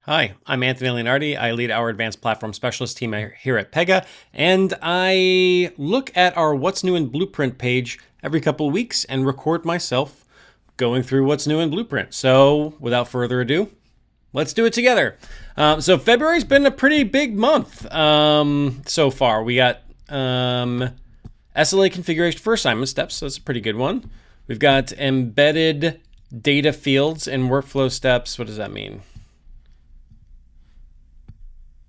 Hi, I'm Anthony Leonardi. I lead our advanced platform specialist team here at Pega, and I look at our What's New in Blueprint page every couple of weeks and record myself going through what's new in Blueprint. So without further ado, let's do it together. So February's been a pretty big month so far. We got SLA configuration for assignment steps, so that's a pretty good one. We've got embedded data fields and workflow steps. What does that mean?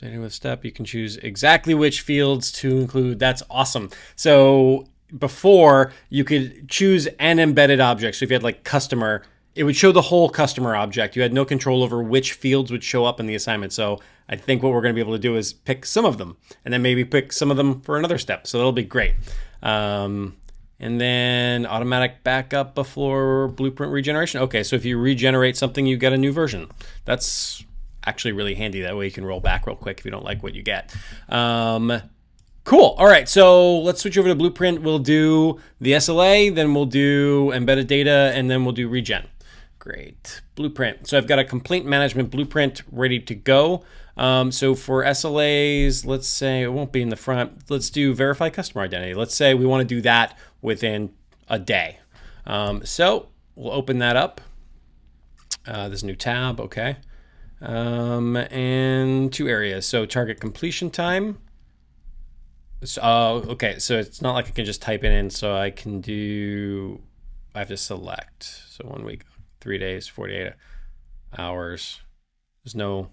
With step, you can choose exactly which fields to include. That's awesome. So before, you could choose an embedded object. So if you had like customer, it would show the whole customer object. You had no control over which fields would show up in the assignment. So I think what we're going to be able to do is pick some of them and then maybe pick some of them for another step. So that'll be great. And then automatic backup before blueprint regeneration. Okay, so if you regenerate something, you get a new version. That's actually really handy. That way you can roll back real quick if you don't like what you get. Cool. All right, so let's switch over to Blueprint. We'll do the SLA, then we'll do embedded data, and then we'll do regen. Great. Blueprint. So I've got a complaint management blueprint ready to go. So for SLAs, let's say it won't be in the front. Let's do verify customer identity. Let's say we want to do that within a day. So we'll open that up. This new tab, okay. And two areas. So target completion time. So, okay, so it's not like I can just type it in. So I can do, I have to select. So 1 week, 3 days, 48 hours. There's no,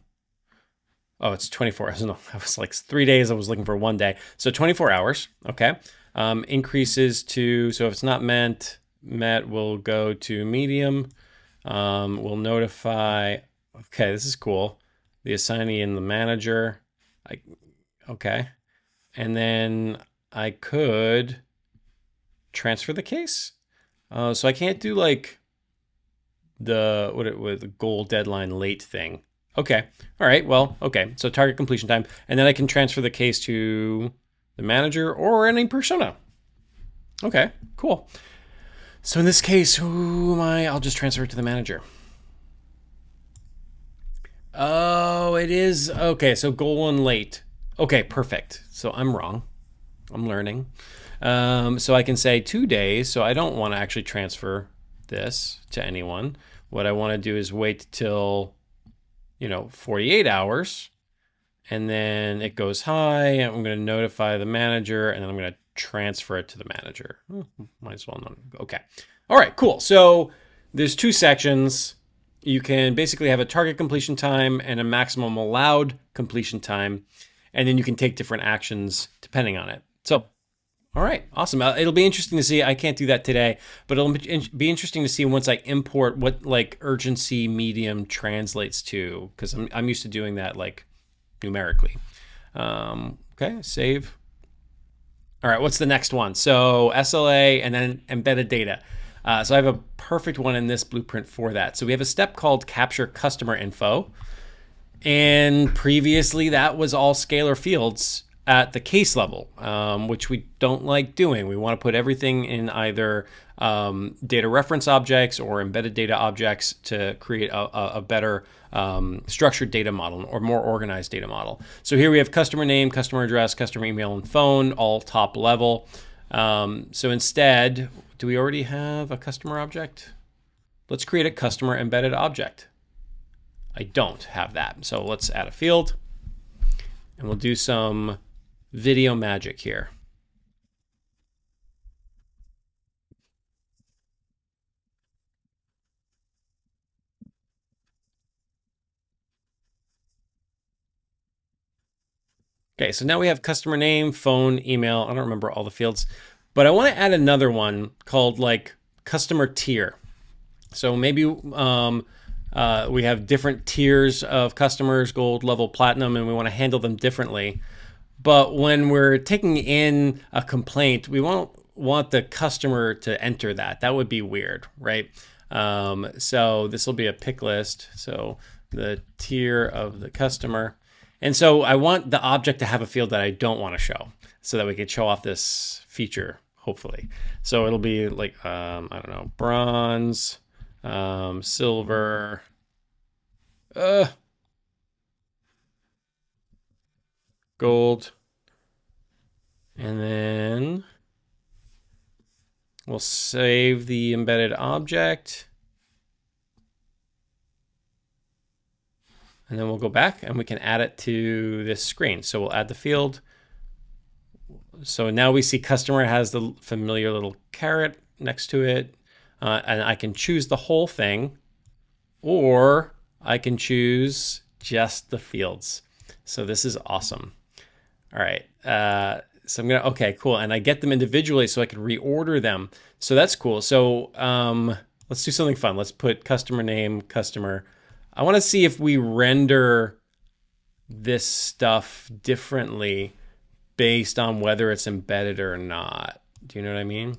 oh, it's 24. I was like 3 days. I was looking for 1 day. So 24 hours. Okay. Increases to, so if it's not met, we'll go to medium. We'll notify. Okay, this is cool. The assignee and the manager. Okay. And then I could transfer the case. So I can't do like the goal deadline late thing. Okay. All right. Well, okay. So target completion time. And then I can transfer the case to the manager or any persona. Okay, cool. So in this case, who am I? I'll just transfer it to the manager. Oh, it is. Okay, so goal one late. Okay, perfect. So I'm wrong. I'm learning. So I can say 2 days. So I don't want to actually transfer this to anyone. What I want to do is wait till, 48 hours. And then it goes high. And I'm going to notify the manager. And then I'm going to transfer it to the manager. Might as well not. Okay. All right, cool. So there's two sections. You can basically have a target completion time and a maximum allowed completion time, and then you can take different actions depending on it. So, all right, awesome. It'll be interesting to see. I can't do that today, but it'll be interesting to see once I import what like urgency medium translates to, because I'm used to doing that like numerically. Okay, save. All right, what's the next one? So SLA and then embedded data. So I have a perfect one in this blueprint for that. So we have a step called capture customer info. And previously that was all scalar fields at the case level, which we don't like doing. We want to put everything in either data reference objects or embedded data objects to create a better structured data model or more organized data model. So here we have customer name, customer address, customer email, and phone, all top level. So instead, do we already have a customer object? Let's create a customer embedded object. I don't have that. So let's add a field and we'll do some video magic here. Okay, so now we have customer name, phone, email. I don't remember all the fields, but I want to add another one called like customer tier. So maybe we have different tiers of customers, gold, level, platinum, and we want to handle them differently. But when we're taking in a complaint, we won't want the customer to enter that. That would be weird, right? So this will be a pick list. So the tier of the customer. And so I want the object to have a field that I don't want to show so that we can show off this feature, hopefully. So it'll be like, I don't know, bronze, silver. gold. And then we'll save the embedded object. And then we'll go back and we can add it to this screen. So we'll add the field. So now we see customer has the familiar little caret next to it. And I can choose the whole thing, or I can choose just the fields. So this is awesome. All right. So I'm going to, okay, cool. And I get them individually so I can reorder them. So that's cool. So let's do something fun. Let's put customer name, customer. I want to see if we render this stuff differently based on whether it's embedded or not. Do you know what I mean?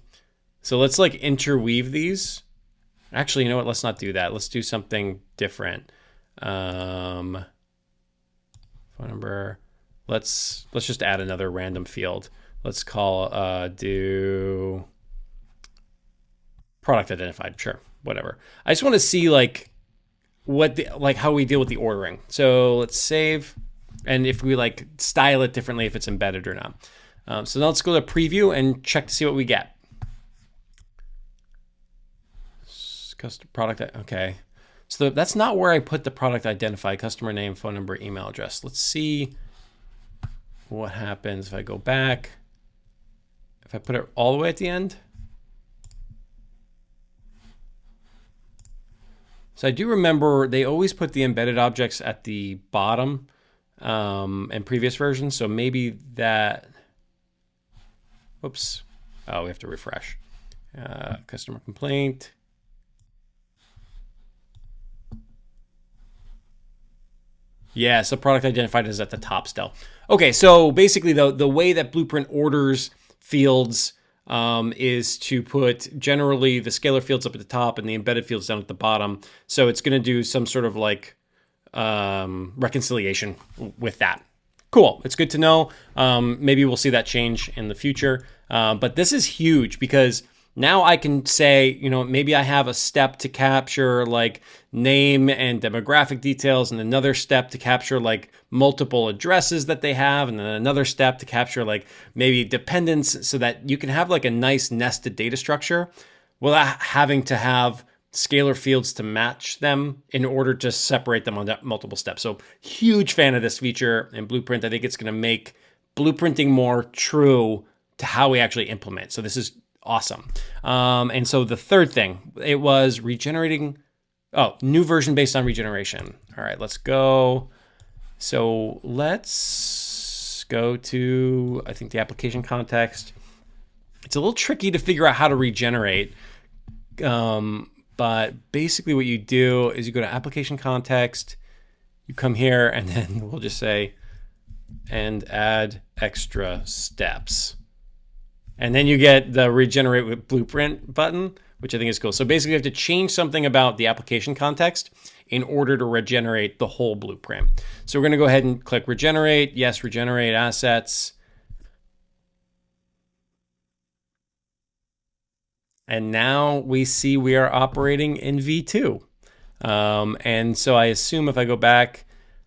So let's like interweave these. Actually, you know what? Let's not do that. Let's do something different. Phone number. Let's just add another random field. Let's call do product identified. Sure, whatever. I just want to see like how we deal with the ordering. So let's save, and if we like style it differently, if it's embedded or not. So now let's go to preview and check to see what we get. Custom product. Okay. So that's not where I put the product identified, customer name, phone number, email address. Let's see what happens if I go back. If I put it all the way at the end. So I do remember they always put the embedded objects at the bottom in previous versions. So maybe that, whoops. Oh, we have to refresh. Customer complaint. Yeah, so product identified is at the top still. Okay, so basically the way that Blueprint orders fields is to put generally the scalar fields up at the top and the embedded fields down at the bottom. So it's going to do some sort of like reconciliation with that. Cool, it's good to know. Maybe we'll see that change in the future. But this is huge because now I can say, you know, maybe I have a step to capture like name and demographic details, and another step to capture like multiple addresses that they have, and then another step to capture like maybe dependents, so that you can have like a nice nested data structure without having to have scalar fields to match them in order to separate them on multiple steps. So huge fan of this feature in Blueprint. I think it's going to make blueprinting more true to how we actually implement. So this is awesome. And so the third thing, it was regenerating. Oh, new version based on regeneration. All right, let's go. So let's go to, I think, the application context. It's a little tricky to figure out how to regenerate. But basically what you do is you go to application context, you come here, and then we'll just say, and add extra steps. And then you get the regenerate with Blueprint button, which I think is cool. So basically you have to change something about the application context in order to regenerate the whole blueprint. So we're going to go ahead and click regenerate. Yes, regenerate assets. And now we see we are operating in V2. And so I assume if I go back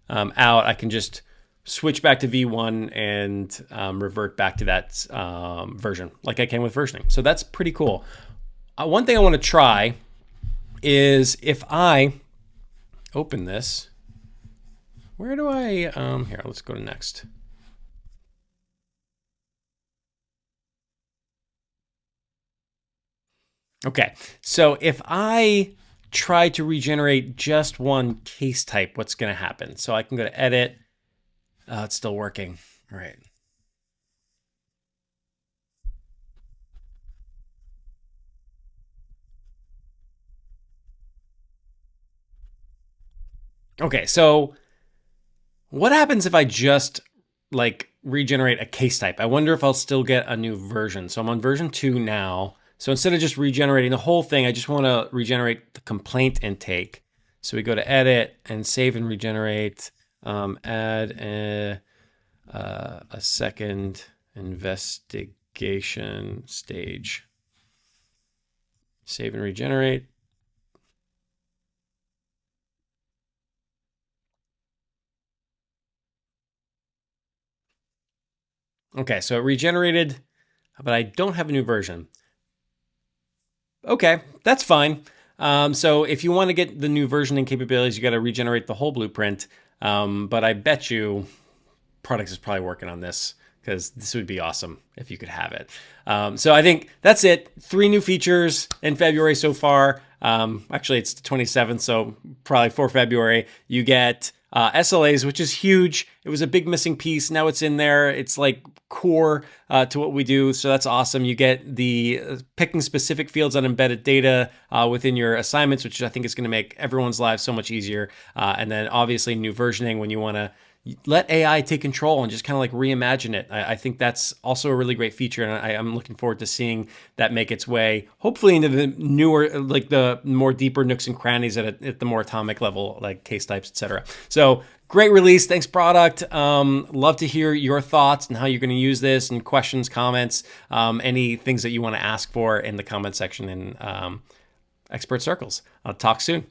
out, I can just switch back to V1 and revert back to that version like I can with versioning. So that's pretty cool. One thing I want to try is if I open this, where do I, here, let's go to next. Okay, so if I try to regenerate just one case type, what's going to happen? So I can go to edit. It's still working. All right. Okay, so what happens if I just like regenerate a case type? I wonder if I'll still get a new version. So I'm on version 2 now. So instead of just regenerating the whole thing, I just want to regenerate the complaint intake. So we go to edit and save and regenerate. Add a second investigation stage. Save and regenerate. Okay, so it regenerated, but I don't have a new version. Okay, that's fine. So if you want to get the new version and capabilities, you got to regenerate the whole blueprint. But I bet you Products is probably working on this because this would be awesome if you could have it. So I think that's it. 3 new features in February so far. Actually, it's the 27th, so probably for February. You get SLAs, which is huge. It was a big missing piece. Now it's in there. It's like core to what we do. So that's awesome. You get the picking specific fields on embedded data within your assignments, which I think is going to make everyone's lives so much easier. And then obviously new versioning when you want to let AI take control and just kind of like reimagine it. I think that's also a really great feature, and I'm looking forward to seeing that make its way, hopefully, into the newer, like the more deeper nooks and crannies at the more atomic level, like case types, etc. So great release. Thanks, product. Love to hear your thoughts and how you're going to use this, and questions, comments, any things that you want to ask for in the comment section in expert circles. I'll talk soon.